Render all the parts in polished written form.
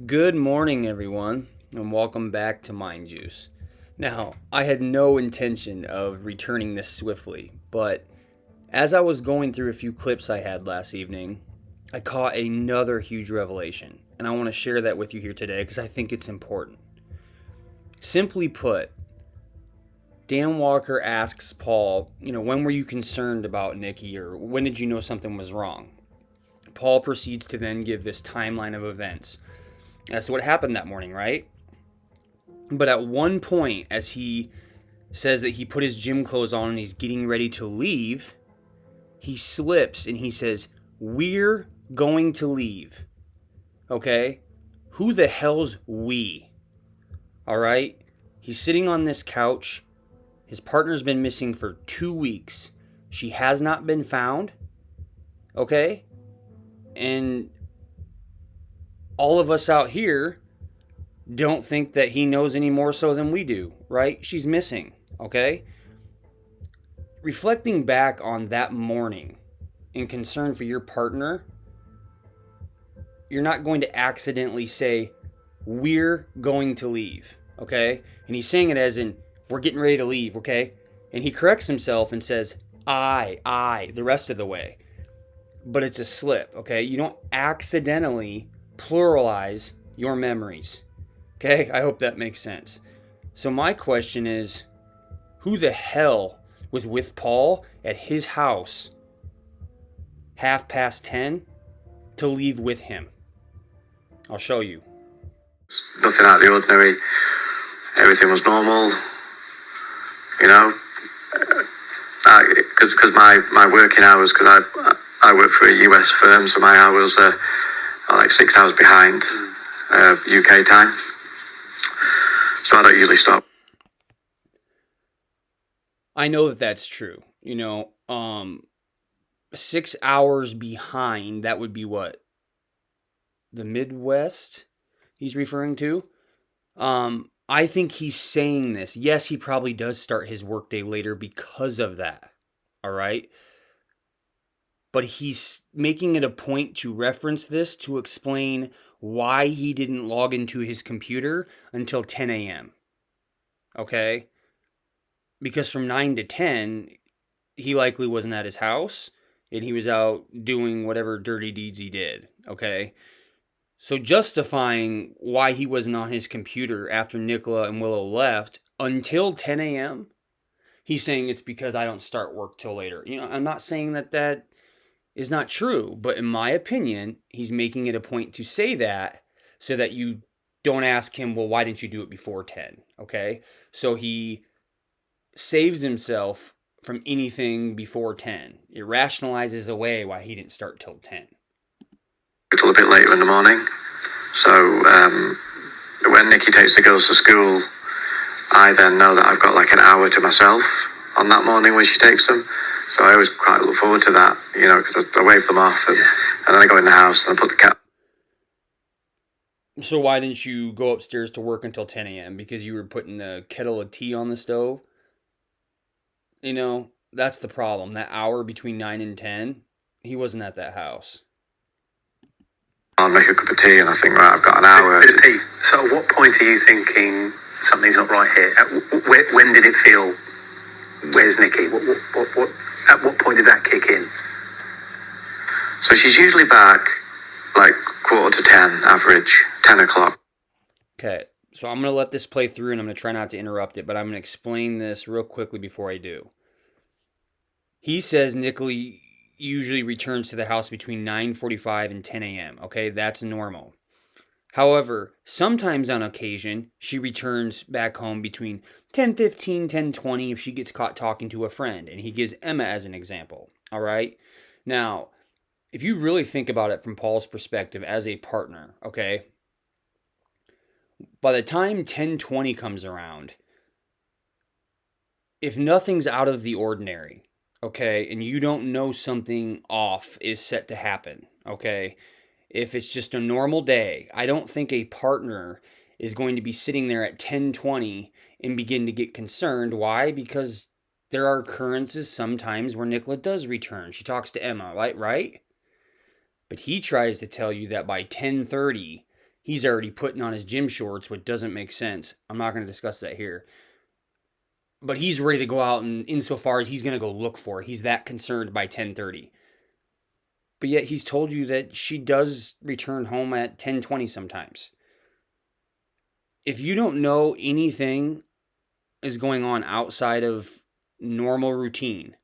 Good morning, everyone, and welcome back to Mind Juice. Now, I had no intention of returning this swiftly, but as I was going through a few clips I had last evening, I caught another huge revelation, and I want to share that with you here today because I think it's important. Simply put, Dan Walker asks Paul, when were you concerned about Nikki, or when did you know something was wrong? Paul proceeds to then give this timeline of events as to what happened that morning, right? But at one point, as he says that he put his gym clothes on and he's getting ready to leave, he slips and he says, "We're going to leave." Okay? Who the hell's we? All right? He's sitting on this couch. His partner's been missing for 2 weeks. She has not been found. Okay? And all of us out here don't think that he knows any more so than we do, right? She's missing, okay? Reflecting back on that morning in concern for your partner, you're not going to accidentally say, "We're going to leave," okay? And he's saying it as in, "We're getting ready to leave," okay? And he corrects himself and says, I, the rest of the way. But it's a slip, okay? You don't accidentally pluralize your memories. Okay, I hope that makes sense. So my question is, who the hell was with Paul at his house 10:30 to leave with him? I'll show you. Nothing out of the ordinary. Everything was normal. Because my working hours, because I work for a US firm, so my hours are like 6 hours behind UK time. So I don't usually stop. I know that that's true. 6 hours behind, that would be what? The Midwest he's referring to? I think he's saying this. Yes, he probably does start his workday later because of that. All right? But he's making it a point to reference this to explain why he didn't log into his computer until 10 a.m. Okay? Because from 9 to 10, he likely wasn't at his house, and he was out doing whatever dirty deeds he did. Okay? So justifying why he wasn't on his computer after Nicola and Willow left until 10 a.m., he's saying it's because I don't start work till later. I'm not saying that is not true, but in my opinion, he's making it a point to say that so that you don't ask him, well, why didn't you do it before 10? Okay? So he saves himself from anything before 10. It rationalizes away why he didn't start till 10. Till a bit later in the morning. So when Nikki takes the girls to school, I then know that I've got like an hour to myself on that morning when she takes them. So I always quite look forward to that, because I wave them off and then I go in the house and I put the cat. So why didn't you go upstairs to work until 10 a.m.? Because you were putting the kettle of tea on the stove? That's the problem. That hour between 9 and 10, he wasn't at that house. I'll make a cup of tea and I think, right, I've got an hour. Pete, so at what point are you thinking something's not right here? When did it feel, where's Nikki? At what point did that kick in? So she's usually back like 9:45 average, 10 o'clock. Okay, so I'm going to let this play through and I'm going to try not to interrupt it, but I'm going to explain this real quickly before I do. He says Nicola usually returns to the house between 9:45 and 10 a.m. Okay, that's normal. However, sometimes on occasion, she returns back home between 10:15, 10:20 if she gets caught talking to a friend. And he gives Emma as an example. All right? Now, if you really think about it from Paul's perspective as a partner, okay, by the time 10:20 comes around, if nothing's out of the ordinary, okay, and you don't know something off is set to happen, okay, if it's just a normal day, I don't think a partner is going to be sitting there at 10:20 and begin to get concerned. Why? Because there are occurrences sometimes where Nicola does return. She talks to Emma, right? But he tries to tell you that by 10:30, he's already putting on his gym shorts, which doesn't make sense. I'm not going to discuss that here. But he's ready to go out, and insofar as he's going to go look for it. He's that concerned by 10:30. But yet he's told you that she does return home at 10:20 sometimes. If you don't know anything is going on outside of normal routine,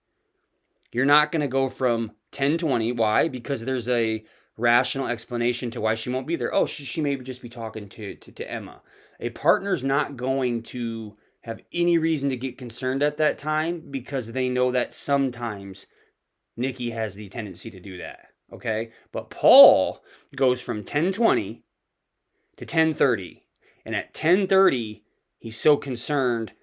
you're not going to go from 10:20. Why? Because there's a rational explanation to why she won't be there. Oh, she may just be talking to Emma. A partner's not going to have any reason to get concerned at that time because they know that sometimes Nikki has the tendency to do that. Okay? But Paul goes from 10:20 to 10:30. And at 10:30, he's so concerned,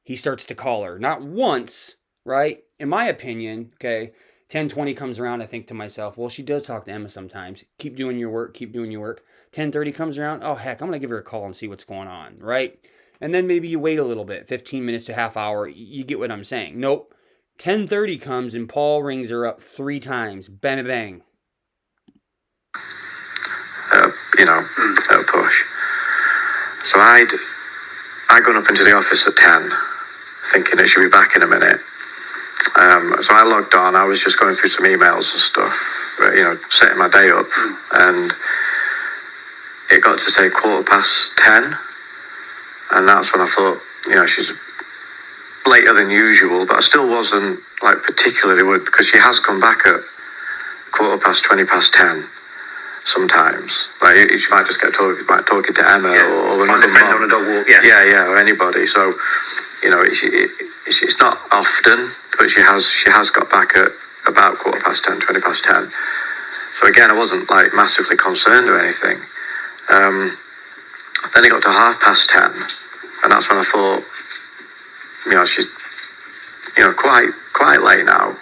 he starts to call her. Not once, right? In my opinion, okay, 10:20 comes around, I think to myself, well, she does talk to Emma sometimes. Keep doing your work, keep doing your work. 10:30 comes around, oh, heck, I'm going to give her a call and see what's going on, right? And then maybe you wait a little bit, 15 minutes to half hour. You get what I'm saying. Nope. 10:30 comes and Paul rings her up 3 times. Bang, bang, bang. Push. So I'd gone up into the office at 10, thinking that she'd be back in a minute. So I logged on. I was just going through some emails and stuff, setting my day up. And it got to say 10:15. And that's when I thought, she's later than usual, but I still wasn't particularly worried because she has come back at 10:20 sometimes. She might just get talking to Emma or another friend on a dog walk. Yeah, or anybody. So, it's not often, but she has got back at about 10:15, 20:10. So again, I wasn't massively concerned or anything. Then it got to 10:30, and that's when I thought, she's, quite late now.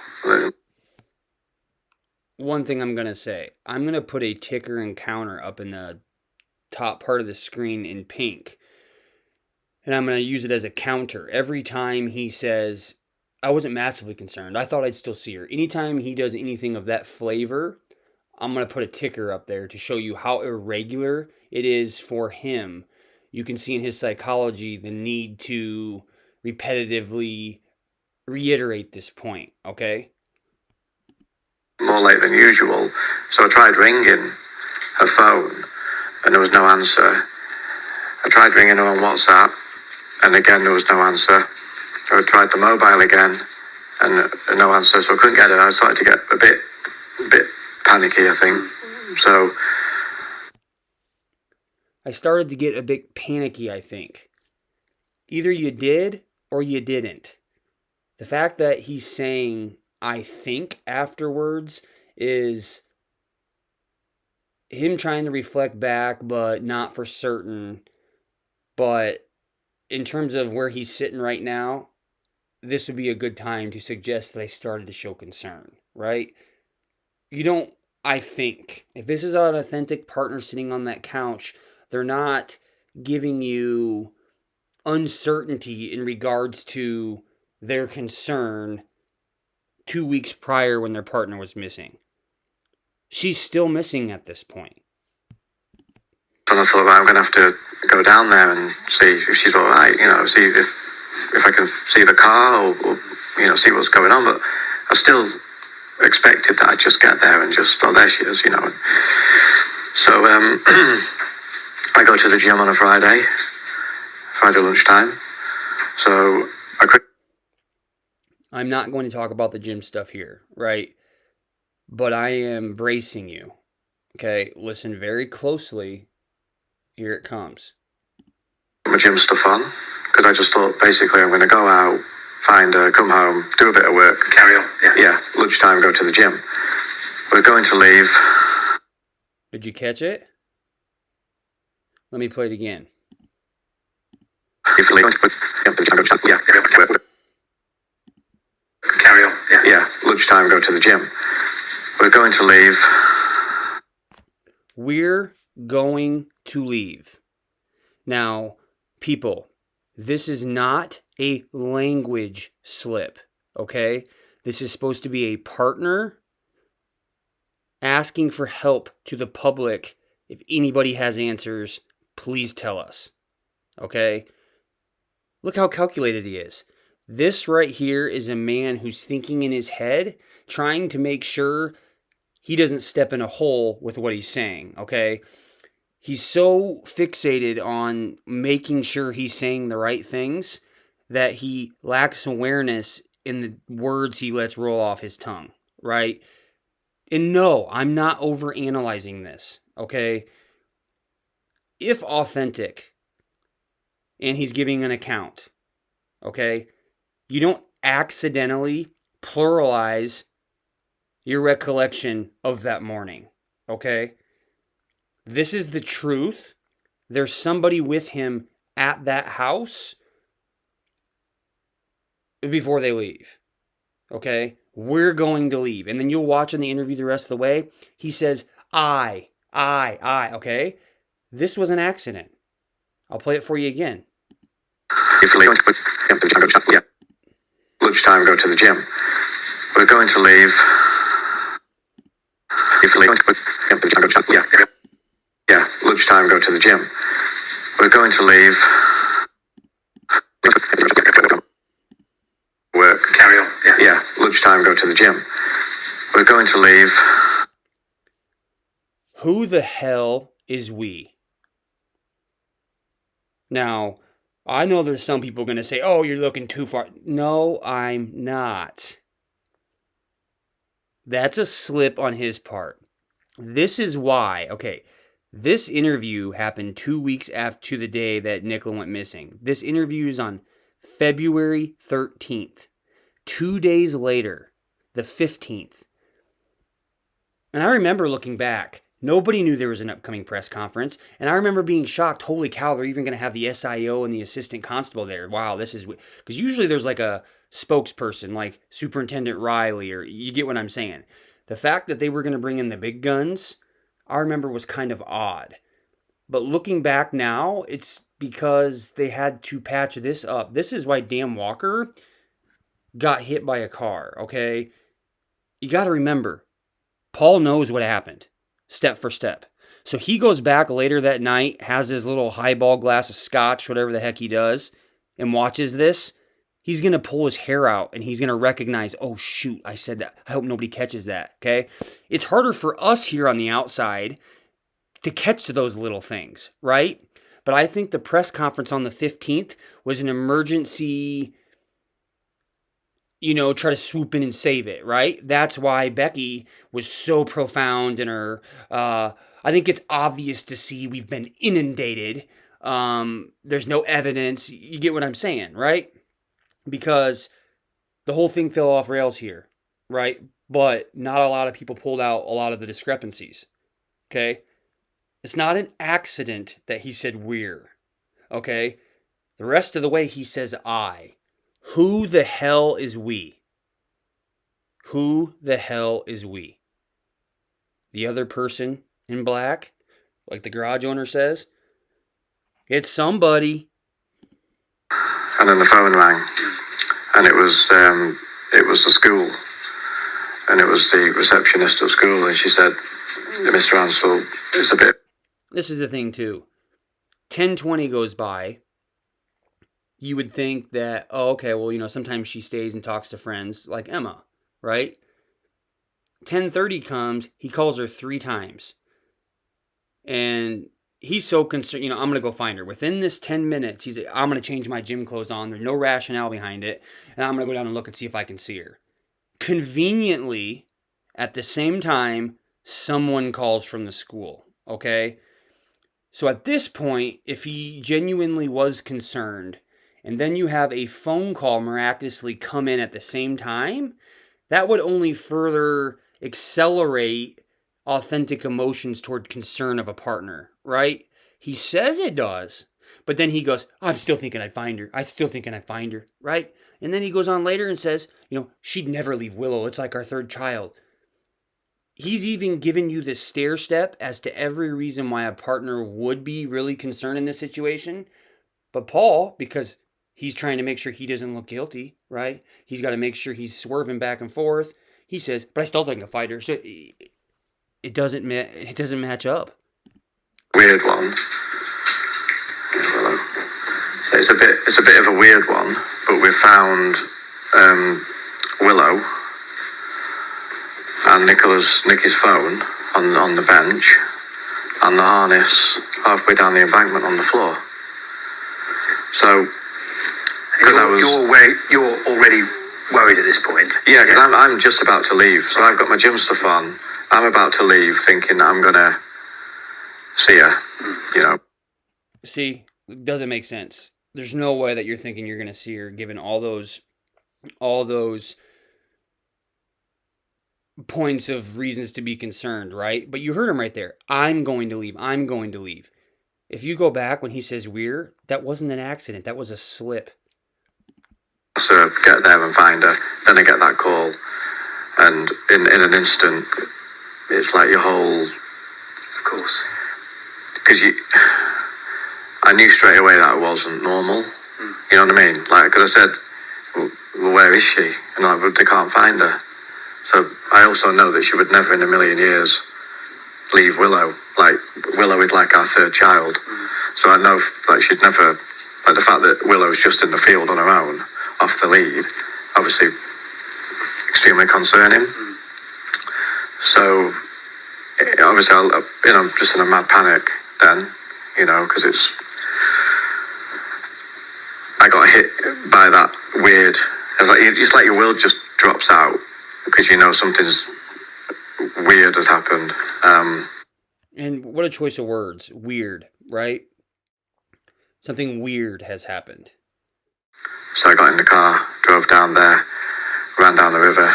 One thing I'm going to say, I'm going to put a ticker and counter up in the top part of the screen in pink. And I'm going to use it as a counter. Every time he says, I wasn't massively concerned. I thought I'd still see her. Anytime he does anything of that flavor, I'm going to put a ticker up there to show you how irregular it is for him. You can see in his psychology the need to repetitively reiterate this point, okay? More late than usual, so I tried ringing her phone and there was no answer. I tried ringing her on WhatsApp and again there was no answer. I tried the mobile again and no answer, so I couldn't get her. I started to get a bit panicky, I think. So I started to get a bit panicky, I think. Either you did or you didn't. The fact that he's saying I think afterwards is him trying to reflect back, but not for certain. But in terms of where he's sitting right now, this would be a good time to suggest that I started to show concern, right? You don't, I think. If this is an authentic partner sitting on that couch, they're not giving you uncertainty in regards to their concern 2 weeks prior when their partner was missing. She's still missing at this point. And I thought, I'm going to have to go down there and see if she's all right, see if I can see the car or see what's going on. But I still expected that I'd just get there and just, oh, there she is, So I go to the gym on a Friday lunchtime. So I'm not going to talk about the gym stuff here, right? But I am bracing you. Okay, listen very closely. Here it comes. My gym stuff on, because I just thought basically I'm going to go out, find her, come home, do a bit of work. Carry on. Yeah, lunchtime, go to the gym. We're going to leave. Did you catch it? Let me play it again. Yeah. Carry on. Yeah, lunchtime, go to the gym. We're going to leave. We're going to leave. Now, people, this is not a language slip, okay? This is supposed to be a partner asking for help to the public If anybody has answers, please tell us. Okay? Look how calculated he is. This right here is a man who's thinking in his head, trying to make sure he doesn't step in a hole with what he's saying, okay? He's so fixated on making sure he's saying the right things that he lacks awareness in the words he lets roll off his tongue, right? And no, I'm not overanalyzing this, okay? If authentic, and he's giving an account, okay? You don't accidentally pluralize your recollection of that morning, okay? This is the truth. There's somebody with him at that house before they leave, okay? We're going to leave. And then you'll watch in the interview the rest of the way. He says, I, okay? This was an accident. I'll play it for you again. Lunchtime, go to the gym. We're going to leave. Yeah, lunchtime, go to the gym. We're going to leave. Work. Carry on. Yeah, lunchtime, go to the gym. We're going to leave. Who the hell is we? Now, I know there's some people going to say, oh, you're looking too far. No, I'm not. That's a slip on his part. This is why, okay, this interview happened 2 weeks after the day that Nicola went missing. This interview is on February 13th. 2 days later, the 15th. And I remember looking back, nobody knew there was an upcoming press conference. And I remember being shocked, holy cow, they're even going to have the SIO and the assistant constable there. Wow, this is... Because usually there's like a spokesperson, like Superintendent Riley, or you get what I'm saying. The fact that they were going to bring in the big guns, I remember was kind of odd. But looking back now, it's because they had to patch this up. This is why Dan Walker got hit by a car, okay? You got to remember, Paul knows what happened, step for step. So he goes back later that night, has his little highball glass of scotch, whatever the heck he does, and watches this. He's going to pull his hair out, and he's going to recognize, oh, shoot, I said that. I hope nobody catches that, okay? It's harder for us here on the outside to catch those little things, right? But I think the press conference on the 15th was an emergency, try to swoop in and save it, right? That's why Becky was so profound in her, I think it's obvious to see we've been inundated. There's no evidence. You get what I'm saying, right? Because the whole thing fell off rails here, right? But not a lot of people pulled out a lot of the discrepancies, okay? It's not an accident that he said we're, okay? The rest of the way he says I. Who the hell is we? Who the hell is we? The other person in black, like the garage owner says? It's somebody. And then the phone rang, and it was the school, and it was the receptionist at school, and she said, Mr. Ansell, it's a bit... This is the thing, too. 10:20 goes by. You would think that, oh, okay, well, sometimes she stays and talks to friends like Emma, right? 10:30 comes, he calls her 3 times. And he's so concerned, I'm going to go find her. Within this 10 minutes, he's like, I'm going to change my gym clothes on. There's no rationale behind it. And I'm going to go down and look and see if I can see her. Conveniently, at the same time, someone calls from the school, okay? So at this point, if he genuinely was concerned, and then you have a phone call miraculously come in at the same time, that would only further accelerate authentic emotions toward concern of a partner, right? He says it does, but then he goes, I'm still thinking I'd find her. I'm still thinking I'd find her, right? And then he goes on later and says, she'd never leave Willow. It's like our third child. He's even given you this stair step as to every reason why a partner would be really concerned in this situation. But Paul, because he's trying to make sure he doesn't look guilty, right? He's got to make sure he's swerving back and forth. He says, but I still think I can fight her. So it doesn't match up. Weird one. Willow. So it's a bit of a weird one, but we found Willow and Nicky's phone on the bench, and the harness halfway down the embankment on the floor. So, you're already worried at this point. Yeah, because I'm just about to leave. So I've got my gym stuff on. I'm about to leave, thinking that I'm gonna see her. You know. See, it doesn't make sense. There's no way that you're thinking you're gonna see her, given all those points of reasons to be concerned, right? But you heard him right there. I'm going to leave. I'm going to leave. If you go back when he says we're, that wasn't an accident. That was a slip. So get there and find her. Then I get that call, and in an instant, it's like your whole. Of course. Because I knew straight away that it wasn't normal. You know what I mean? Like, because I said, well, where is she? And like, well, they can't find her. So I also know that she would never in a million years leave Willow. Like, Willow is like our third child. So I know, like, she'd never, like, the fact that Willow's just in the field on her own, off the lead, obviously extremely concerning. So, obviously, I'm just in a mad panic then, you know, because I got hit by that weird, it's like your world just drops out because you know something's weird has happened. And what a choice of words. Weird, right? Something weird has happened. So I got in the car, drove down there, ran down the river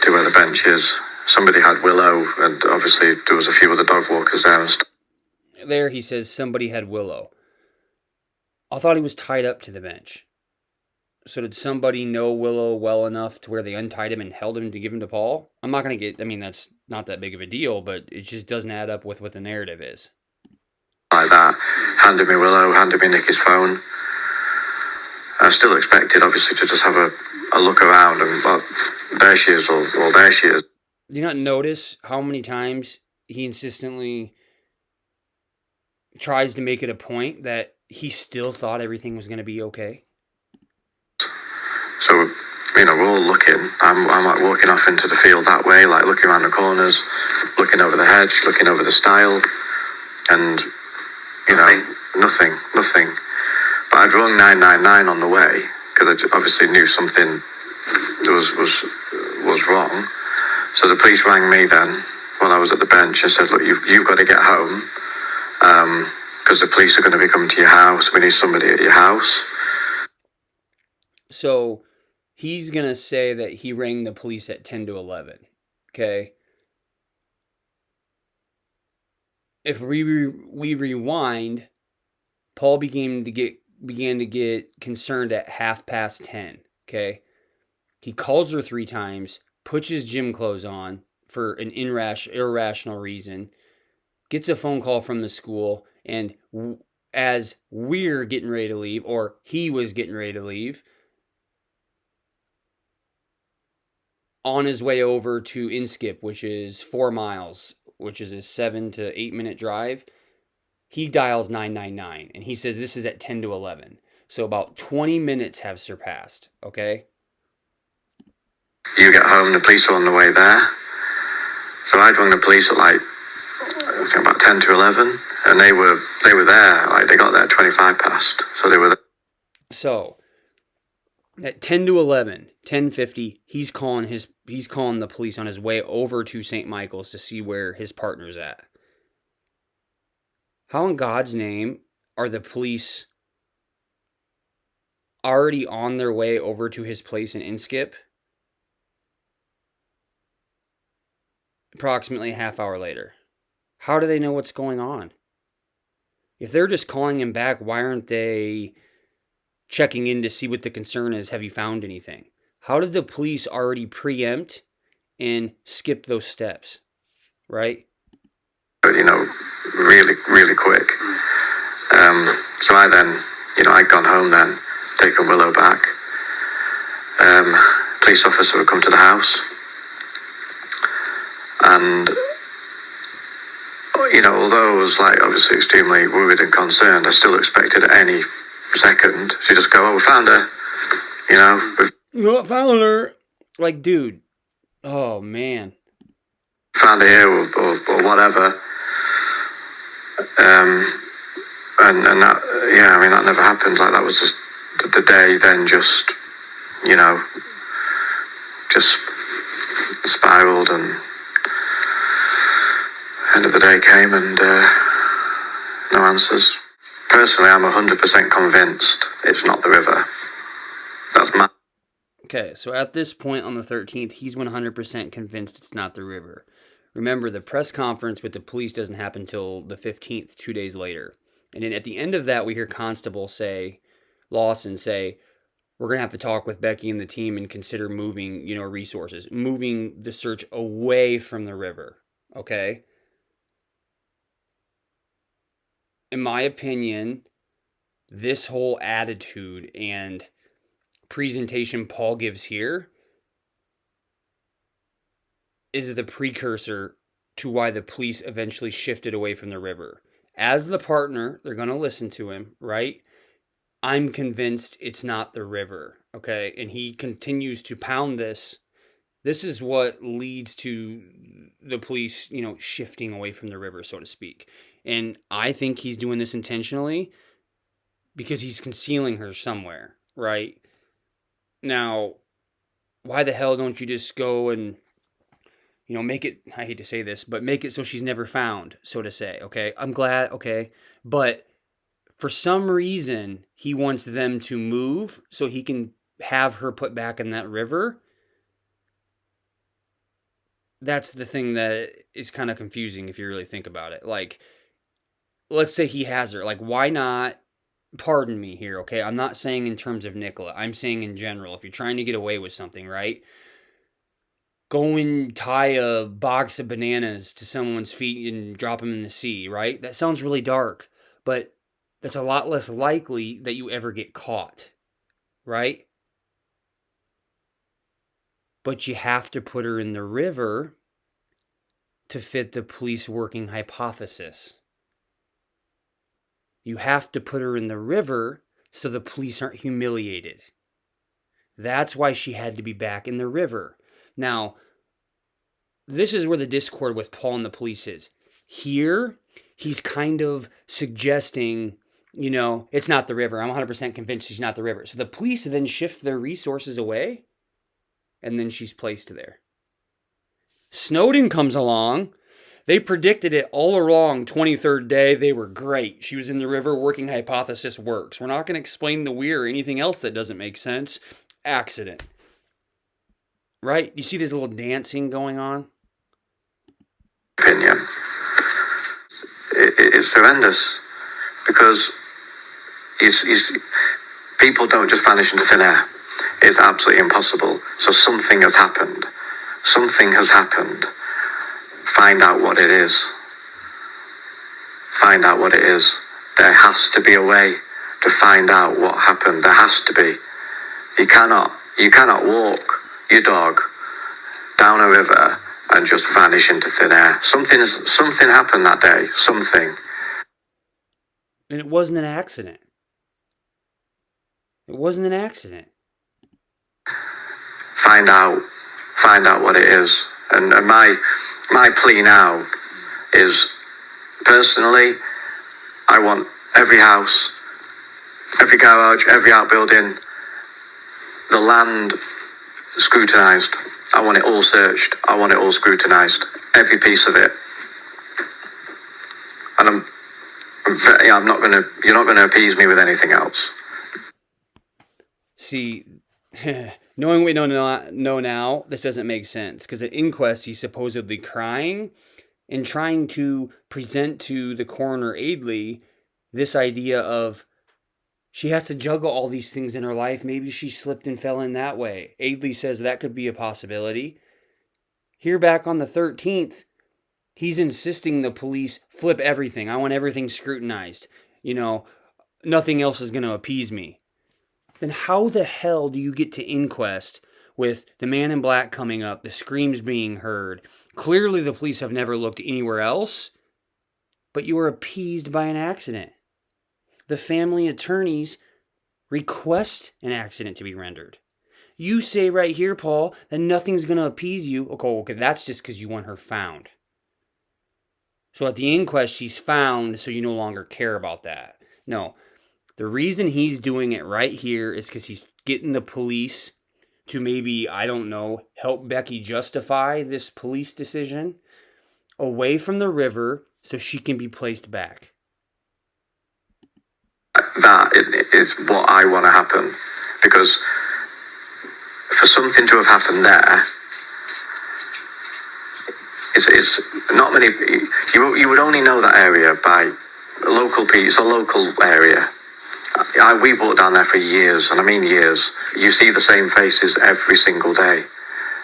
to where the bench is. Somebody had Willow, and obviously there was a few other dog walkers there and stuff. There he says somebody had Willow. I thought he was tied up to the bench. So did somebody know Willow well enough to where they untied him and held him to give him to Paul? I'm not going to that's not that big of a deal, but it just doesn't add up with what the narrative is. Like that, handed me Willow, handed me Nicky's phone. I still expected, obviously, to just have a look around and, well, there she is, or there she is. Do you not notice how many times he insistently tries to make it a point that he still thought everything was going to be okay? So, you know, we're all looking. I'm like walking off into the field that way, like looking around the corners, looking over the hedge, looking over the stile, and, you know, nothing. But I'd rung 999 on the way, because I obviously knew something was wrong. So the police rang me then, while I was at the bench, and said, look, you've got to get home, because the police are going to be coming to your house. We need somebody at your house. So he's going to say that he rang the police at 10 to 11, okay? If we rewind, Paul began to get concerned at 10:30, okay? He calls her 3 times, puts his gym clothes on for an irrational reason, gets a phone call from the school, and as we're getting ready to leave, or he was getting ready to leave, on his way over to Inskip, which is 4 miles, which is a 7 to 8 minute drive, he dials 999, and he says this is at 10 to 11. So about 20 minutes have surpassed, okay? You get home, the police are on the way there. So I'd rung the police at like, I think about 10 to 11, and they were there, like they got there 25 past, so they were there. So at 10 to 11, 10:50, he's calling the police on his way over to St. Michael's to see where his partner's at. How in God's name are the police already on their way over to his place in Inskip approximately a half hour later? How do they know what's going on? If they're just calling him back, why aren't they checking in to see what the concern is? Have you found anything? How did the police already preempt and skip those steps, right? You know, really, really quick. So I then, you know, I'd gone home then, taken Willow back. Police officer would come to the house, and although I was like obviously extremely worried and concerned, I still expected at any second to just go, oh, we found her, Found her. Like, dude, oh man, found her here or whatever. And that, that never happened. Like, that was just the day then just spiraled, and end of the day came and no answers. Personally, I'm 100% convinced it's not the river. That's my... Okay, so at this point on the 13th, he's 100% convinced it's not the river. Remember, the press conference with the police doesn't happen until the 15th, 2 days later. And then at the end of that, we hear Lawson say, we're going to have to talk with Becky and the team and consider moving, resources, moving the search away from the river, okay? In my opinion, this whole attitude and presentation Paul gives here is the precursor to why the police eventually shifted away from the river. As the partner, they're going to listen to him, right? I'm convinced it's not the river, okay? And he continues to pound this. This is what leads to the police, shifting away from the river, so to speak. And I think he's doing this intentionally because he's concealing her somewhere, right? Now, why the hell don't you just go and, make it, I hate to say this, but make it so she's never found, so to say, okay? I'm glad, okay? But for some reason, he wants them to move so he can have her put back in that river. That's the thing that is kind of confusing if you really think about it. Like, let's say he has her. Like, why not? Pardon me here, okay? I'm not saying in terms of Nicola. I'm saying in general. If you're trying to get away with something, right? Go and tie a box of bananas to someone's feet and drop them in the sea, right? That sounds really dark, but that's a lot less likely that you ever get caught, right? But you have to put her in the river to fit the police working hypothesis. You have to put her in the river so the police aren't humiliated. That's why she had to be back in the river. Now, this is where the discord with Paul and the police is. Here, he's kind of suggesting, it's not the river. I'm 100% convinced she's not the river. So the police then shift their resources away, and then she's placed there. Snowden comes along. They predicted it all along. 23rd day, they were great. She was in the river, working hypothesis works. We're not going to explain the weir or anything else that doesn't make sense. Accident. Right? You see this little dancing going on? Opinion. It's horrendous because people don't just vanish into thin air. It's absolutely impossible. So something has happened. Something has happened. Find out what it is. Find out what it is. There has to be a way to find out what happened. There has to be. You cannot walk your dog down a river and just vanish into thin air. Something happened that day. Something. And it wasn't an accident. It wasn't an accident. Find out what it is. And my plea now is, personally, I want every house, every garage, every outbuilding, the land scrutinised. I want it all searched. I want it all scrutinised. Every piece of it. And you're not going to appease me with anything else. See, knowing we know now, this doesn't make sense. Because at Inquest, he's supposedly crying and trying to present to the coroner, Adeley, this idea of she has to juggle all these things in her life. Maybe she slipped and fell in that way. Adeley says that could be a possibility. Here back on the 13th, he's insisting the police flip everything. I want everything scrutinized. Nothing else is going to appease me. Then how the hell do you get to Inquest with the man in black coming up, the screams being heard? Clearly the police have never looked anywhere else. but you were appeased by an accident. The family attorneys request an accident to be rendered. You say right here, Paul, that nothing's going to appease you. Okay, that's just because you want her found. So at the inquest, she's found, so you no longer care about that. No, the reason he's doing it right here is because he's getting the police to maybe, I don't know, help Becky justify this police decision away from the river so she can be placed back. That is what I want to happen, because for something to have happened there, it's not many. You would only know that area by local people. It's a local area. We walked down there for years, and I mean years. You see the same faces every single day,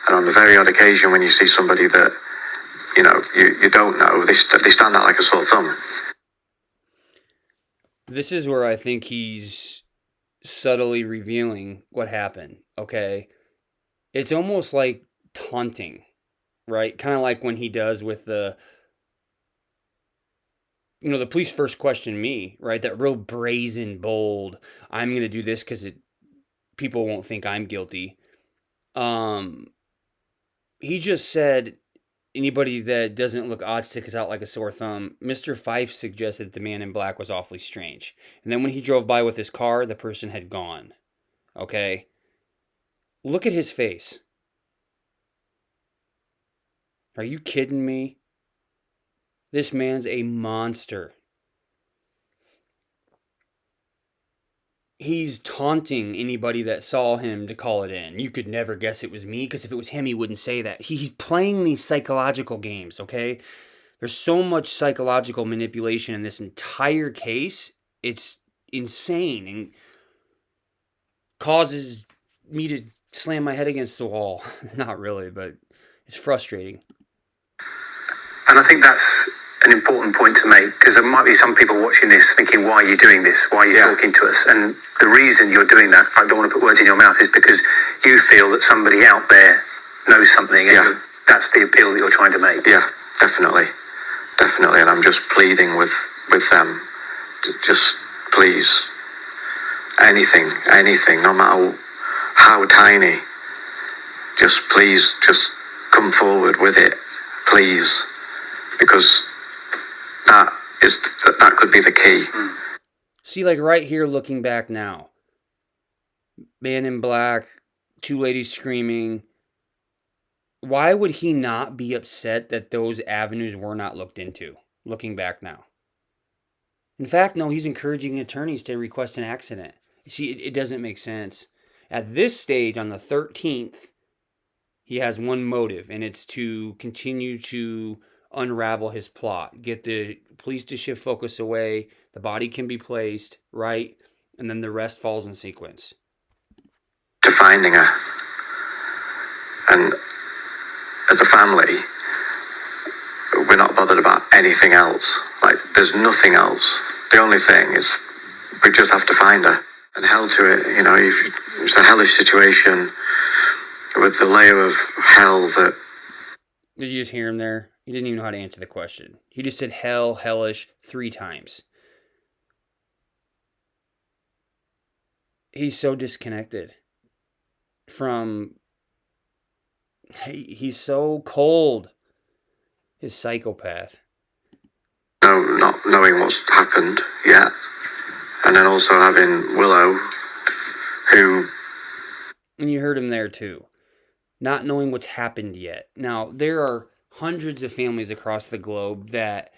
and on the very odd occasion when you see somebody that you don't know, they stand out like a sore thumb. This is where I think he's subtly revealing what happened, okay? It's almost like taunting, right? Kind of like when he does with the police first question me, right? That real brazen, bold, I'm going to do this because people won't think I'm guilty. He just said, anybody that doesn't look odd sticks out like a sore thumb. Mr. Fife suggested the man in black was awfully strange. And then when he drove by with his car, the person had gone. Okay? Look at his face. Are you kidding me? This man's a monster. He's taunting anybody that saw him to call it in. You could never guess it was me, because if it was him, he wouldn't say that. He's playing these psychological games, okay? There's so much psychological manipulation in this entire case. It's insane and causes me to slam my head against the wall. Not really, but it's frustrating. And I think that's an important point to make, because there might be some people watching this thinking, why are you doing this? Why are you talking to us? And the reason you're doing that, I don't want to put words in your mouth, is because you feel that somebody out there knows something, and that's the appeal that you're trying to make. Yeah, definitely. And I'm just pleading with them to just please, anything, no matter how tiny, just please, just come forward with it, please, because that could be the key. See, like right here, looking back now, man in black, two ladies screaming. Why would he not be upset that those avenues were not looked into, looking back now? In fact, no, he's encouraging attorneys to request an accident. See, it doesn't make sense. At this stage, on the 13th, he has one motive, and it's to continue to unravel his plot. Get the police to shift focus away, the body can be placed, right? And then the rest falls in sequence. To finding her. And as a family, we're not bothered about anything else. Like, there's nothing else. The only thing is we just have to find her and held to it. It's a hellish situation with the layer of hell that... Did you just hear him there? He didn't even know how to answer the question. He just said hell, hellish 3 times. He's so disconnected from... He's so cold. His psychopath. No, not knowing what's happened yet. And then also having Willow, who... And you heard him there too. Not knowing what's happened yet. Now, there are hundreds of families across the globe that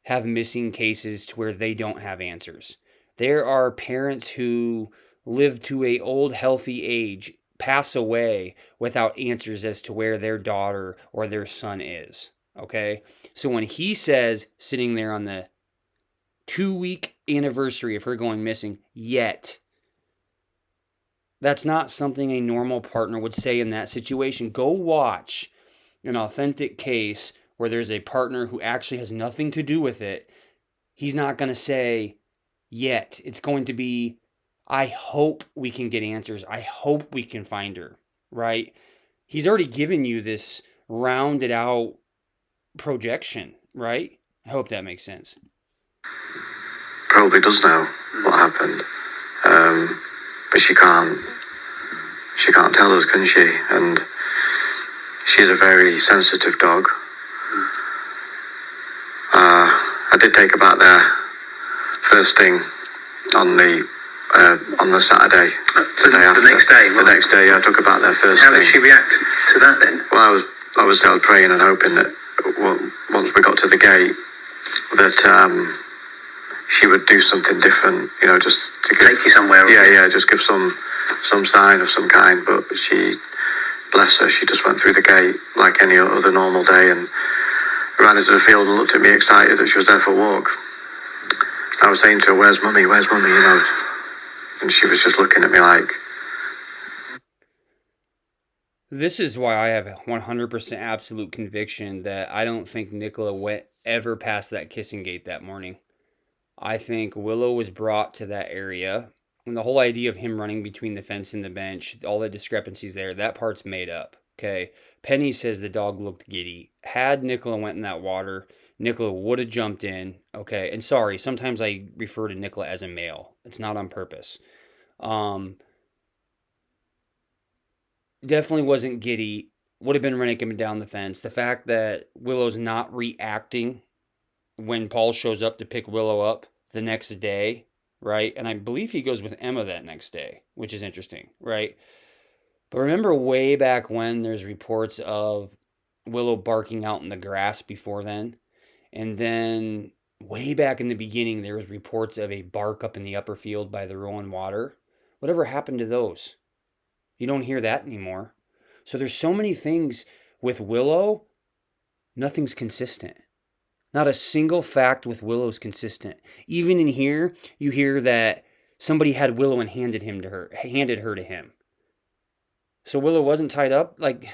have missing cases to where they don't have answers. There are parents who live to an old, healthy age, pass away without answers as to where their daughter or their son is. Okay? So when he says, sitting there on the 2-week anniversary of her going missing, yet, that's not something a normal partner would say in that situation. Go watch an authentic case where there's a partner who actually has nothing to do with it. He's not going to say, yet. It's going to be, I hope we can get answers. I hope we can find her, right? He's already given you this rounded out projection, right? I hope that makes sense. probably does know what happened, but she can't tell us, can she? And she's a very sensitive dog. I did take her back there first thing on the Saturday. The next day? The next day, I took her back there first thing. How did she react to that then? Well, I was praying and hoping that once we got to the gate, that she would do something different, just to give, take you somewhere. Yeah, just give some sign of some kind. But she, bless her, she just went through the gate like any other normal day and ran into the field and looked at me excited that she was there for a walk. I was saying to her, where's mummy, and she was just looking at me like... This is why I have 100% absolute conviction that I don't think Nicola went ever past that kissing gate that morning. I think Willow was brought to that area, and the whole idea of him running between the fence and the bench, all the discrepancies there, that part's made up. Okay, Penny says the dog looked giddy. Had Nicola went in that water, Nicola would have jumped in. Okay, and sorry, sometimes I refer to Nicola as a male. It's not on purpose. Definitely wasn't giddy. Would have been running him down the fence. The fact that Willow's not reacting when Paul shows up to pick Willow up the next day, right? And I believe he goes with Emma that next day, which is interesting, right? But remember way back when there's reports of Willow barking out in the grass before then? And then way back in the beginning, there was reports of a bark up in the upper field by the Rowan water. Whatever happened to those? You don't hear that anymore. So there's so many things with Willow, nothing's consistent. Not a single fact with Willow is consistent. Even in here, you hear that somebody had Willow and handed her to him. So Willow wasn't tied up? Like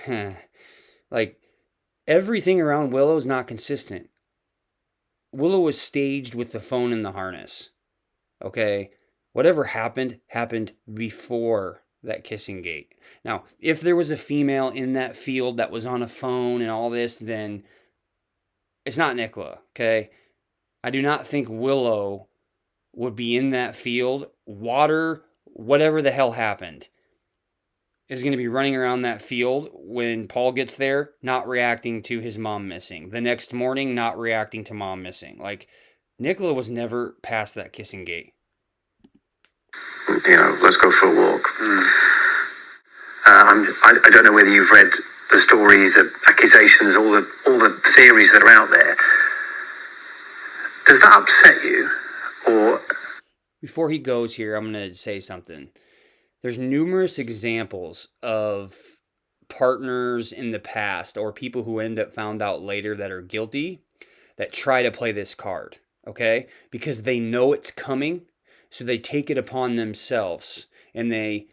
everything around Willow is not consistent. Willow was staged with the phone in the harness. Okay? Whatever happened before that kissing gate. Now, if there was a female in that field that was on a phone and all this, then it's not Nicola, okay? I do not think Willow would be in that field. Water, whatever the hell happened, is going to be running around that field when Paul gets there, not reacting to his mom missing. The next morning, not reacting to mom missing. Like, Nicola was never past that kissing gate. Let's go for a walk. I don't know whether you've read the stories, the accusations, all the theories that are out there. Does that upset you? Or before he goes here, I'm going to say something. There's numerous examples of partners in the past or people who end up found out later that are guilty that try to play this card, okay? Because they know it's coming, so they take it upon themselves and they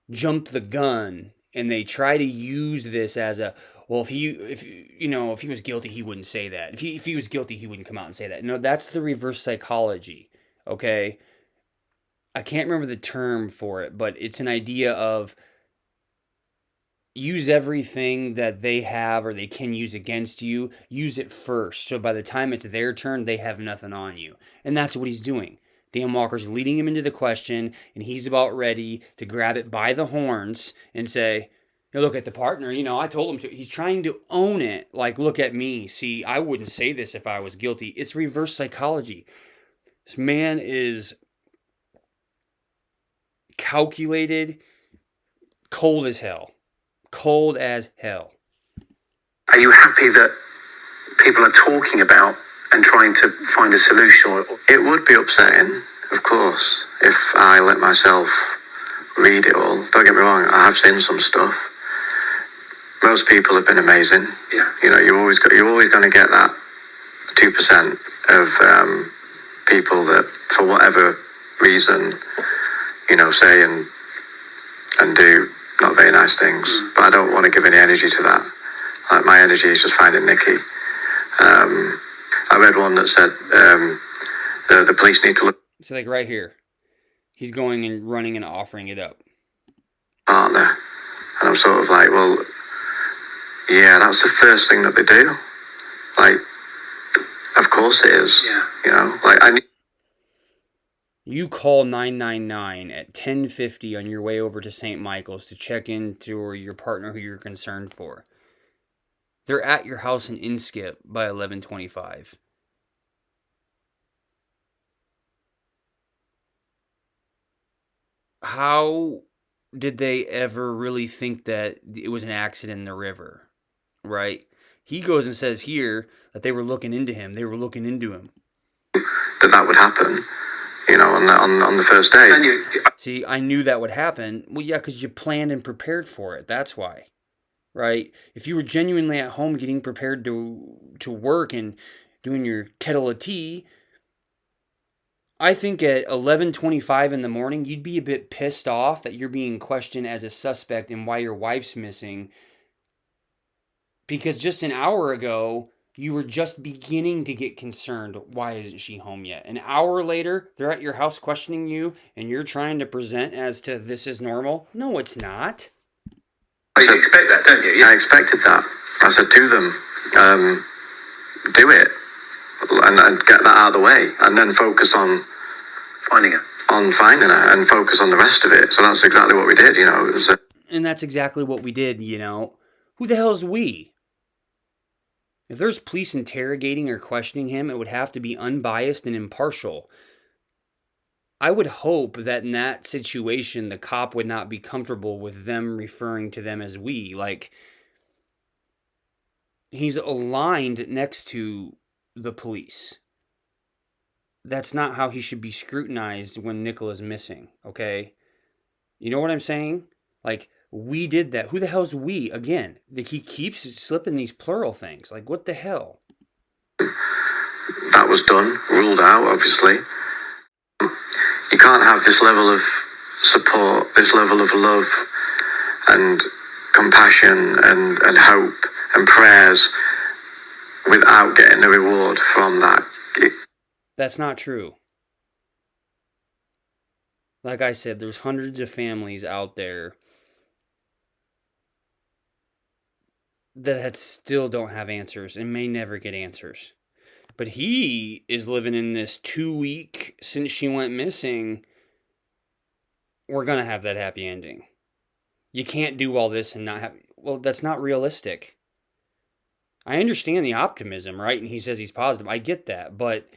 jump the gun and they try to use this as a, well, if he was guilty, he wouldn't say that. If he was guilty, he wouldn't come out and say that. No, that's the reverse psychology, okay? I can't remember the term for it, but it's an idea of use everything that they have or they can use against you. Use it first. So by the time it's their turn, they have nothing on you. And that's what he's doing. Dan Walker's leading him into the question, and he's about ready to grab it by the horns and say, look at the partner. I told him to. He's trying to own it. Like, look at me. See, I wouldn't say this if I was guilty. It's reverse psychology. This man is calculated, cold as hell. Cold as hell. Are you happy that people are talking about and trying to find a solution? It would be upsetting, of course, if I let myself read it all. Don't get me wrong, I have seen some stuff. Most people have been amazing. Yeah. You're always going to get that 2% of people that, for whatever reason, say and do not very nice things. But I don't want to give any energy to that. Like, my energy is just finding Nikki. I read one that said the police need to look. So like right here, he's going and running and offering it up. Partner, and I'm sort of like, well, yeah, that's the first thing that they do. Like, Of course it is. Yeah. You know, like You call 999 at 10:50 on your way over to St. Michael's to check into your partner who you're concerned for. They're at your house in Inskip by 11:25. How did they ever really think that it was an accident in the river, right? He goes and says here that they were looking into him. They were looking into him. that would happen, you know, on the first day. And See, I knew that would happen. Well, yeah, because you planned and prepared for it. That's why, right? If you were genuinely at home getting prepared to work and doing your kettle of tea, I think at 11:25 in the morning, you'd be a bit pissed off that you're being questioned as a suspect and why your wife's missing. Because just an hour ago, you were just beginning to get concerned. Why isn't she home yet? An hour later, they're at your house questioning you, and you're trying to present as to this is normal. No, it's not. you expect that, don't you? I expected that. I said to them, do it and get that out of the way, and then focus on Finding her. on finding her and focus on the rest of it. So that's exactly what we did. You know, it was. And that's exactly what we did, you know. Who the hell is we? If there's police interrogating or questioning him, it would have to be unbiased and impartial. I would hope that in that situation, the cop would not be comfortable with them referring to them as we. Like, he's aligned next to the police. That's not how he should be scrutinized when Nicola's missing, okay? You know what I'm saying? Like, we did that. Who the hell's we? Again, he keeps slipping these plural things. Like, what the hell? That was done, ruled out, obviously. You can't have this level of support, this level of love and compassion and hope and prayers without getting a reward from that. That's not true. Like I said, there's hundreds of families out there that still don't have answers and may never get answers. But he is living in this 2 week since she went missing. We're going to have that happy ending. You can't do all this and not have... Well, that's not realistic. I understand the optimism, right? And he says he's positive. I get that. But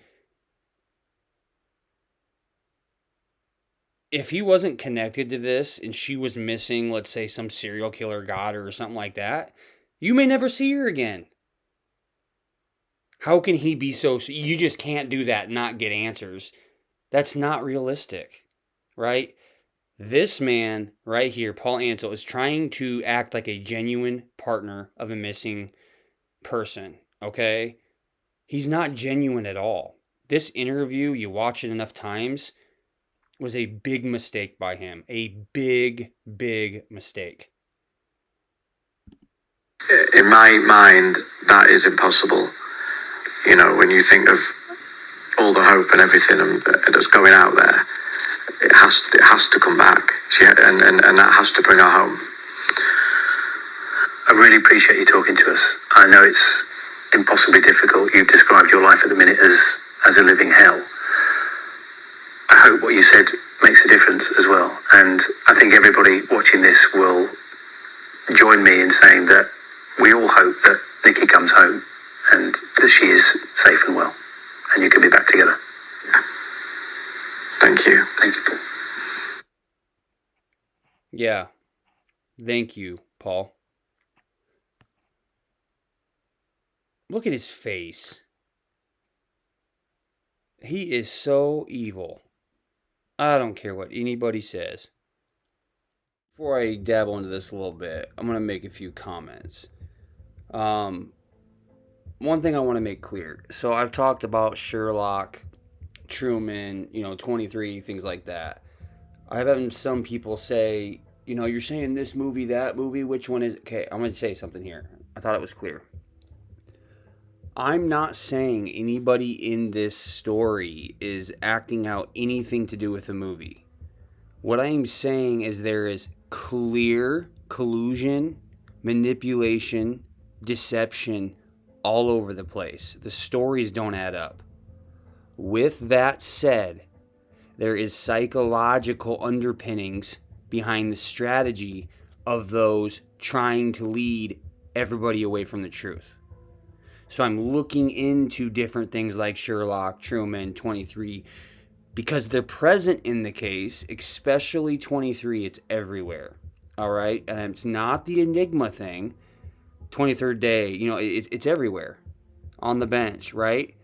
if he wasn't connected to this and she was missing, let's say some serial killer got her or something like that, you may never see her again. How can he be so... You just can't do that and not get answers. That's not realistic, right? This man right here, Paul Ansell, is trying to act like a genuine partner of a missing person, okay? He's not genuine at all. This interview, you watch it enough times, was a big mistake by him. A big, big mistake. In my mind, that is impossible. You know, when you think of all the hope and everything that's going out there, it has to come back. And that has to bring her home. I really appreciate you talking to us. I know it's impossibly difficult. You've described your life at the minute as a living hell. I hope what you said makes a difference as well. And I think everybody watching this will join me in saying that we all hope that Nikki comes home and that she is safe and well and you can be back together. Yeah. Thank you. Thank you, Paul. Yeah. Thank you, Paul. Look at his face. He is so evil. I don't care what anybody says. Before I dabble into this a little bit, I'm going to make a few comments. One thing I want to make clear. So I've talked about Sherlock, Truman, 23, things like that. I've had some people say, you're saying this movie, that movie, which one is it? Okay, I'm going to say something here. I thought it was clear. I'm not saying anybody in this story is acting out anything to do with the movie. What I am saying is there is clear collusion, manipulation, deception all over the place. The stories don't add up. With that said, there is psychological underpinnings behind the strategy of those trying to lead everybody away from the truth. So I'm looking into different things like Sherlock, Truman, 23, because they're present in the case, especially 23. It's everywhere. All right? And it's not the Enigma thing. 23rd day, it's everywhere. On the bench, right?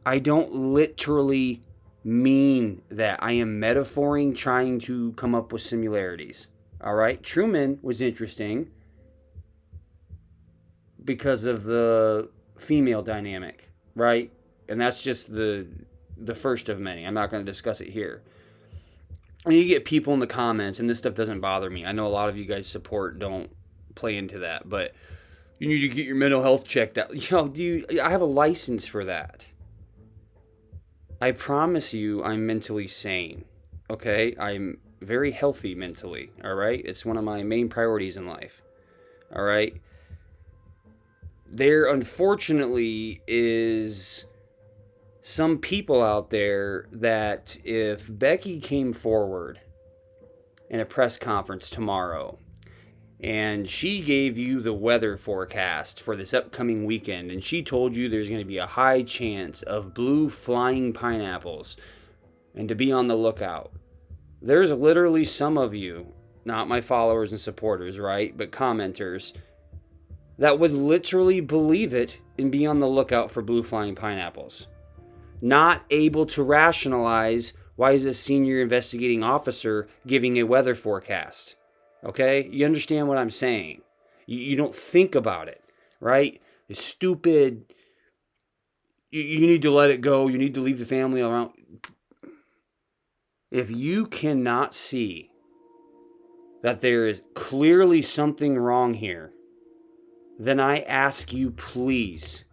I don't literally mean that. I am metaphoring, trying to come up with similarities. All right? Truman was interesting because of the female dynamic, right? And that's just the first of many. I'm not going to discuss it here. And you get people in the comments, and this stuff doesn't bother me. I know a lot of you guys don't play into that, but you need to get your mental health checked out. I have a license for that. I promise you I'm mentally sane, okay? I'm very healthy mentally, all right? It's one of my main priorities in life, all right? There, unfortunately, is some people out there that if Becky came forward in a press conference tomorrow and she gave you the weather forecast for this upcoming weekend and she told you there's going to be a high chance of blue flying pineapples and to be on the lookout, there's literally some of you, not my followers and supporters, right, but commenters, that would literally believe it and be on the lookout for blue flying pineapples. Not able to rationalize why is a senior investigating officer giving a weather forecast. Okay? You understand what I'm saying. You don't think about it, right? It's stupid. You need to let it go. You need to leave the family around. If you cannot see that there is clearly something wrong here, then I ask you, please,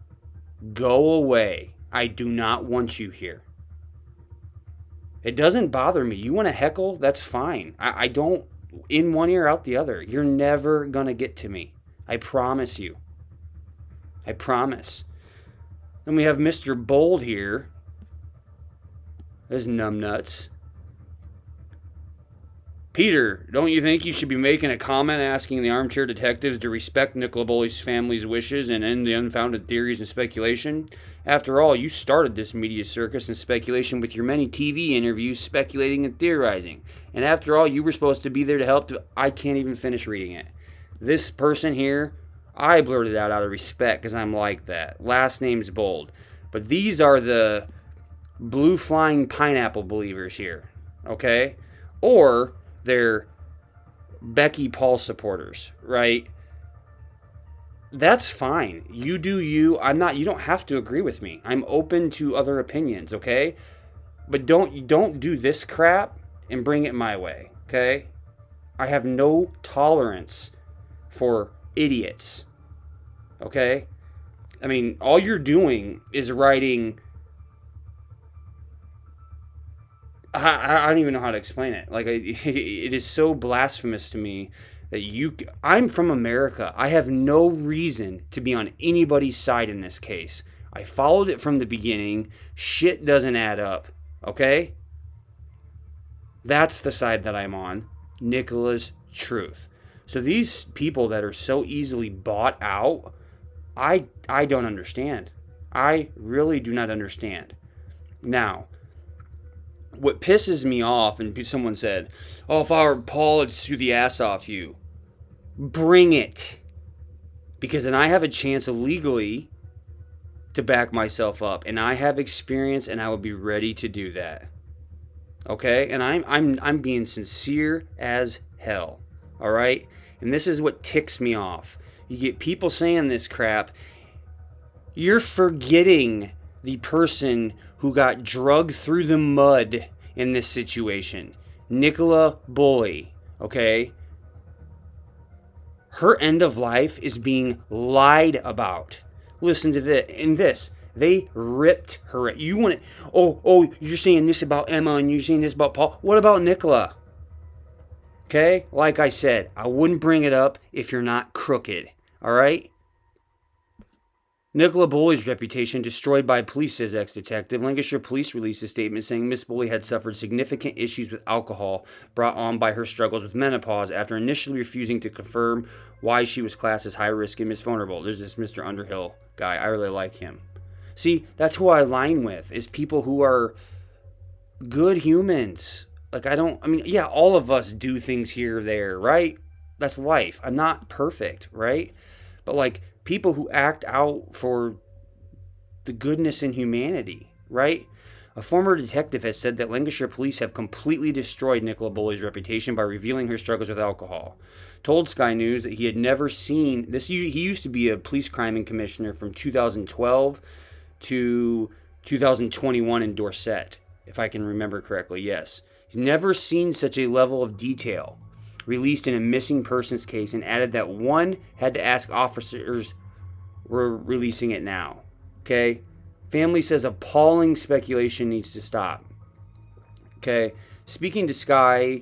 go away. I do not want you here. It doesn't bother me. You want to heckle? That's fine. I don't, in one ear, out the other. You're never going to get to me. I promise you. I promise. Then we have Mr. Bold here. There's numbnuts. Peter, don't you think you should be making a comment asking the armchair detectives to respect Nicola Bulley's family's wishes and end the unfounded theories and speculation? After all, you started this media circus and speculation with your many TV interviews speculating and theorizing. And after all, you were supposed to be there to help. I can't even finish reading it. This person here, I blurted out of respect because I'm like that. Last name's Bold. But these are the blue flying pineapple believers here. Okay? Or they're Becky Paul supporters, right? That's fine. You do you. You don't have to agree with me. I'm open to other opinions, okay? But don't do this crap and bring it my way, okay? I have no tolerance for idiots, okay? I mean, all you're doing is writing... I don't even know how to explain it. Like, it is so blasphemous to me that I'm from America. I have no reason to be on anybody's side in this case. I followed it from the beginning. Shit doesn't add up, okay? That's the side that I'm on. Nicola's truth. So these people that are so easily bought out, I don't understand. I really do not understand. Now, what pisses me off, and someone said, oh, if I were Paul, I'd sue the ass off you. Bring it. Because then I have a chance legally to back myself up. And I have experience, and I will be ready to do that. Okay? And I'm being sincere as hell. Alright? And this is what ticks me off. You get people saying this crap. You're forgetting the person who got drugged through the mud in this situation. Nicola Bulley, okay? Her end of life is being lied about. Listen to this. They ripped her. You want to... you're saying this about Emma and you're saying this about Paul. What about Nicola? Okay? Like I said, I wouldn't bring it up if you're not crooked. All right? Nicola Bulley's reputation destroyed by police, says ex-detective. Lancashire police released a statement saying Miss Bulley had suffered significant issues with alcohol brought on by her struggles with menopause after initially refusing to confirm why she was classed as high risk and Miss Vulnerable. There's this Mr. Underhill guy. I really like him. See, that's who I align with, is people who are good humans. Like, all of us do things here or there, right? That's life. I'm not perfect, right? But, like, people who act out for the goodness in humanity, right? A former detective has said that Lancashire police have completely destroyed Nicola Bulley's reputation by revealing her struggles with alcohol. Told Sky News that he had never seen this. He used to be a police crime commissioner from 2012 to 2021 in Dorset, if I can remember correctly. Yes, he's never seen such a level of detail released in a missing persons case, and added that one had to ask officers were releasing it now. Okay? Family says appalling speculation needs to stop. Okay? Speaking to Sky's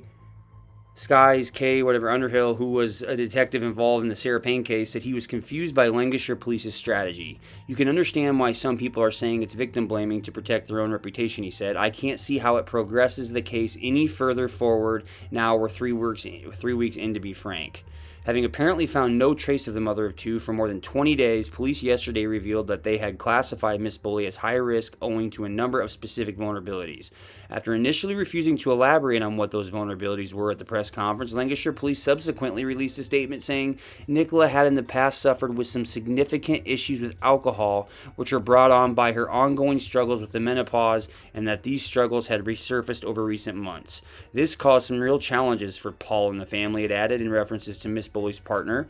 Underhill, who was a detective involved in the Sarah Payne case, said he was confused by Lancashire Police's strategy. You can understand why some people are saying it's victim blaming to protect their own reputation, he said. I can't see how it progresses the case any further forward now we're 3 weeks in, to be frank. Having apparently found no trace of the mother of two for more than 20 days, police yesterday revealed that they had classified Miss Bulley as high risk owing to a number of specific vulnerabilities. After initially refusing to elaborate on what those vulnerabilities were at the press conference, Lancashire police subsequently released a statement saying Nicola had in the past suffered with some significant issues with alcohol, which were brought on by her ongoing struggles with the menopause, and that these struggles had resurfaced over recent months. This caused some real challenges for Paul and the family, it added in references to Miss Bulley's partner.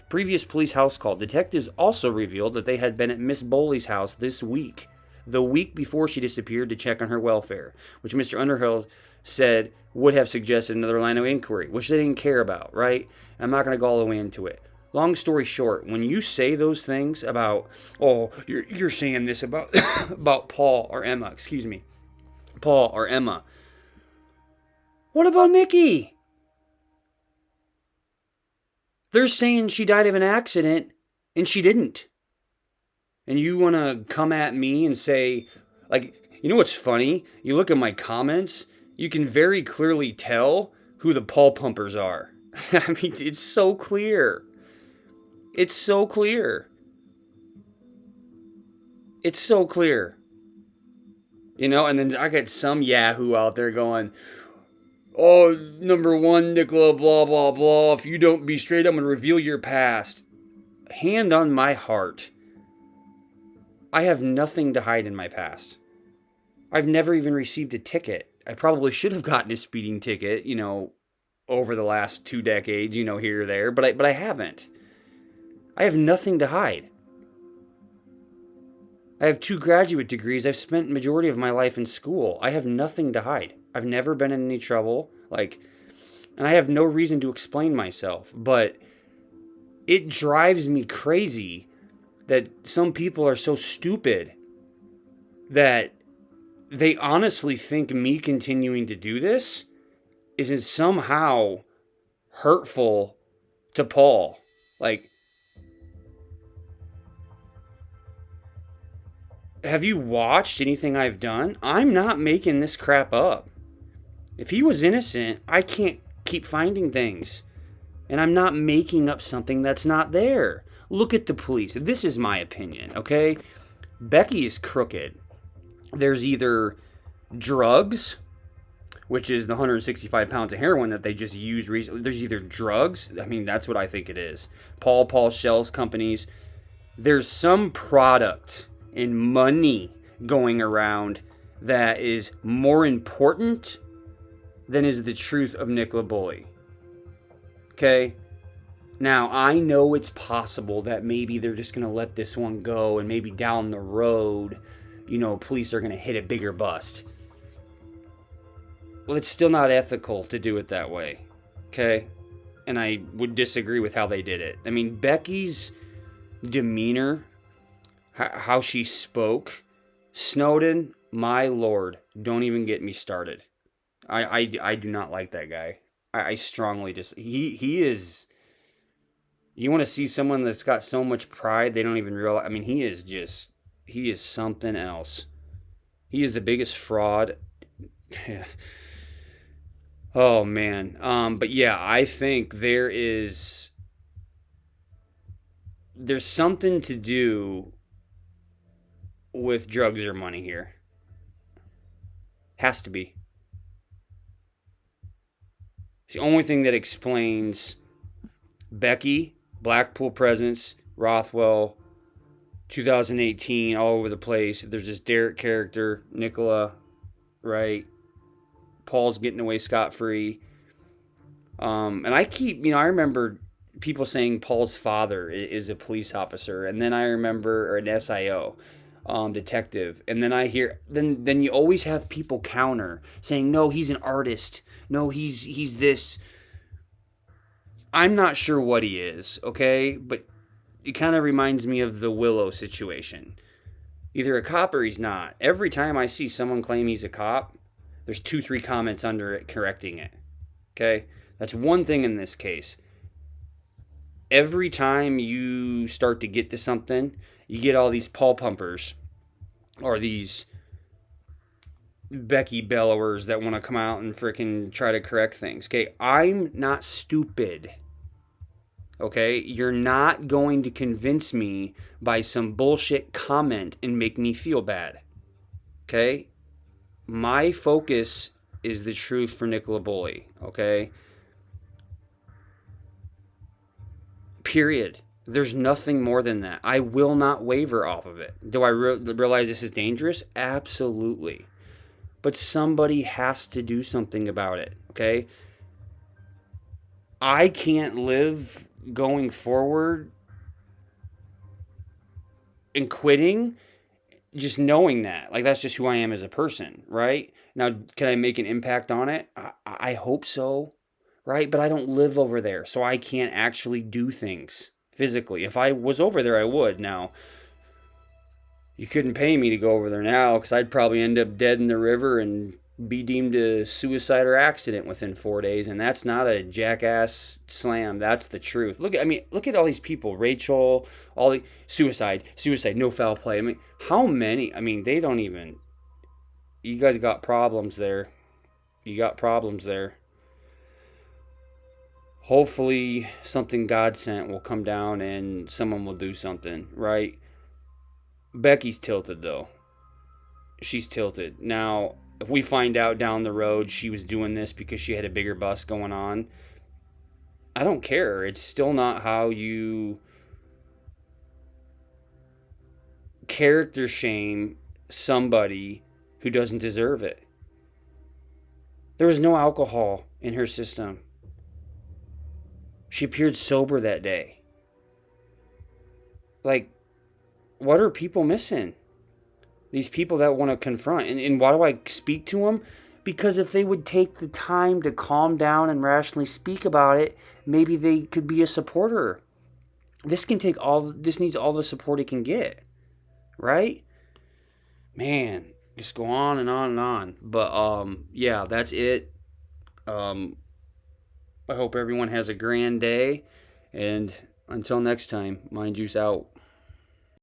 Previous police house call. Detectives also revealed that they had been at Miss Bulley's house this week, the week before she disappeared, to check on her welfare, which Mr. Underhill said would have suggested another line of inquiry, which they didn't care about, right? I'm not going to go all the way into it. Long story short, when you say those things about, you're saying this about about Paul or Emma, what about Nikki? They're saying she died of an accident, and she didn't. And you want to come at me and say, like, you know what's funny? You look at my comments, you can very clearly tell who the Paul pumpers are. I mean, it's so clear. It's so clear. It's so clear. You know, and then I got some yahoo out there going, oh, number one, Nicola, blah, blah, blah. If you don't be straight, I'm going to reveal your past. Hand on my heart. I have nothing to hide in my past. I've never even received a ticket. I probably should have gotten a speeding ticket, over the last 2 decades, here or there, but I haven't. I have nothing to hide. I have 2 graduate degrees. I've spent majority of my life in school. I have nothing to hide. I've never been in any trouble, and I have no reason to explain myself, but it drives me crazy that some people are so stupid that they honestly think me continuing to do this isn't somehow hurtful to Paul. Have you watched anything I've done? I'm not making this crap up. If he was innocent, I can't keep finding things. And I'm not making up something that's not there. Look at the police. This is my opinion, okay? Becky is crooked. There's either drugs, which is the 165 pounds of heroin that they just used recently. There's either drugs. I mean, that's what I think it is. Paul Shell's companies. There's some product and money going around that is more important than is the truth of Nicola Bulley. Okay? Now, I know it's possible that maybe they're just going to let this one go, and maybe down the road, police are going to hit a bigger bust. Well, it's still not ethical to do it that way. Okay? And I would disagree with how they did it. I mean, Becky's demeanor, how she spoke, Snowden, my lord, don't even get me started. I do not like that guy. I strongly he is You want to see someone that's got so much pride they don't even realize. I mean, he is something else. He is the biggest fraud. Oh man. But yeah, I think there's something to do with drugs or money here. Has to be. It's the only thing that explains Becky, Blackpool presence, Rothwell, 2018, all over the place. There's this Derek character, Nicola, right? Paul's getting away scot-free. And I remember people saying Paul's father is a police officer. And then I remember, or an SIO, detective. And then I hear, then you always have people counter saying, no, he's an artist. No, he's this. I'm not sure what he is, okay? But it kind of reminds me of the Willow situation. Either a cop or he's not. Every time I see someone claim he's a cop, there's 2-3 comments under it correcting it. Okay? That's one thing in this case. Every time you start to get to something, you get all these Paul pumpers or these Becky bellowers that want to come out and freaking try to correct things. Okay? I'm not stupid. Okay? You're not going to convince me by some bullshit comment and make me feel bad. Okay? My focus is the truth for Nicola Bulley, okay? Period. There's nothing more than that. I will not waver off of it. Do I realize this is dangerous? Absolutely. But somebody has to do something about it, okay? I can't live going forward and quitting just knowing that. Like, that's just who I am as a person, right? Now, can I make an impact on it? I hope so, right? But I don't live over there, so I can't actually do things physically. If I was over there, I would. Now, you couldn't pay me to go over there now because I'd probably end up dead in the river and be deemed a suicide or accident within 4 days, and that's not a jackass slam. That's the truth. Look at all these people. Rachel, all the suicide, no foul play. I mean, how many? I mean, they don't even. You guys got problems there. You got problems there. Hopefully, something God sent will come down and someone will do something, right? Becky's tilted though. She's tilted now. If we find out down the road she was doing this because she had a bigger bust going on, I don't care. It's still not how you character shame somebody who doesn't deserve it. There was no alcohol in her system. She appeared sober that day. Like, what are people missing? These people that want to confront. And why do I speak to them? Because if they would take the time to calm down and rationally speak about it, maybe they could be a supporter. This needs all the support it can get. Right? Man, just go on and on and on. But yeah, that's it. I hope everyone has a grand day. And until next time, Mind Juice out.